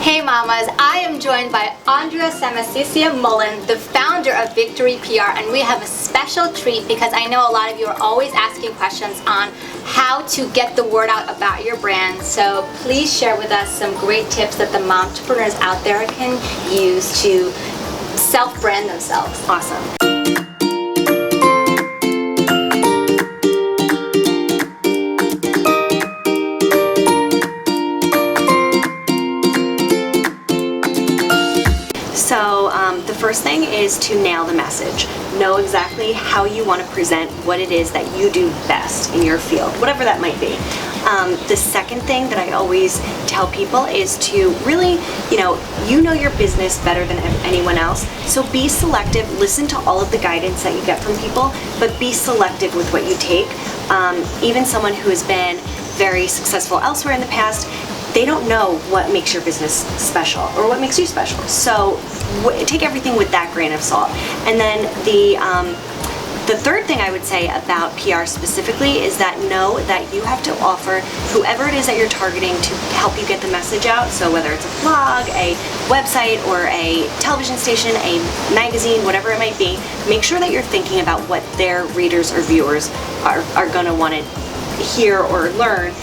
Hey mamas, I am joined by Andrea Mullan, the founder of Victory PR, and we have a special treat because I know a lot of you are always asking questions on how to get the word out about your brand. So please share with us some great tips that the mompreneurs out there can use to self-brand themselves. Awesome. So the first thing is to nail the message. Know exactly how you want to present what it is that you do best in your field, whatever that might be. The second thing that I always tell people is to really, you know your business better than anyone else, so be selective. Listen to all of the guidance that you get from people, but be selective with what you take. Even someone who has been very successful elsewhere in the past, they don't know what makes your business special or what makes you special. So take everything with that grain of salt. And then the third thing I would say about PR specifically is that know that you have to offer whoever it is that you're targeting to help you get the message out. So whether it's a blog, a website, or a television station, a magazine, whatever it might be, make sure that you're thinking about what their readers or viewers are going to want to hear or learn,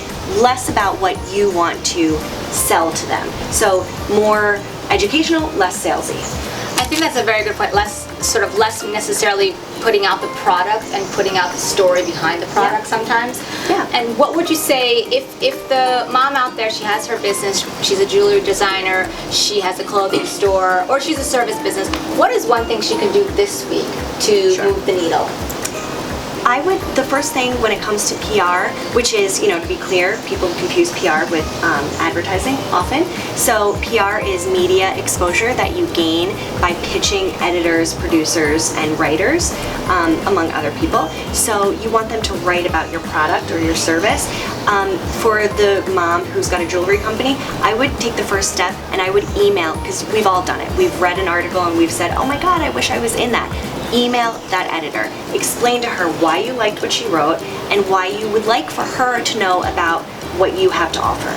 less about what you want to sell to them. So more educational, less salesy. I think that's a very good point. Less necessarily putting out the product and putting out the story behind the product sometimes. Yeah. And what would you say if the mom out there, she has her business, she's a jewelry designer, she has a clothing store, or she's a service business, what is one thing she can do this week to move the needle? The first thing when it comes to PR, which is, to be clear, people confuse PR with advertising often. So PR is media exposure that you gain by pitching editors, producers, and writers, among other people. So you want them to write about your product or your service. For the mom who's got a jewelry company, I would take the first step and I would email, because we've all done it. We've read an article and we've said, oh my God, I wish I was in that. Email that editor. Explain to her why you liked what she wrote and why you would like for her to know about what you have to offer.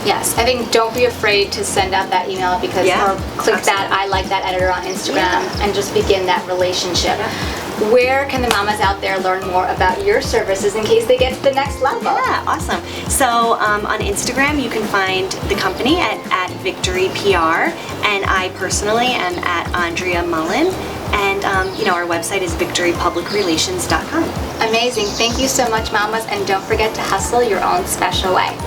Yes, I think don't be afraid to send out that email because or click that I like that editor on Instagram and just begin that relationship. Where can the mamas out there learn more about your services in case they get to the next level? Yeah, awesome. So on Instagram you can find the company at Victory PR, and I personally am at Andrea Mullan, and our website is victorypublicrelations.com. Amazing. Thank you so much, mamas, and don't forget to hustle your own special way.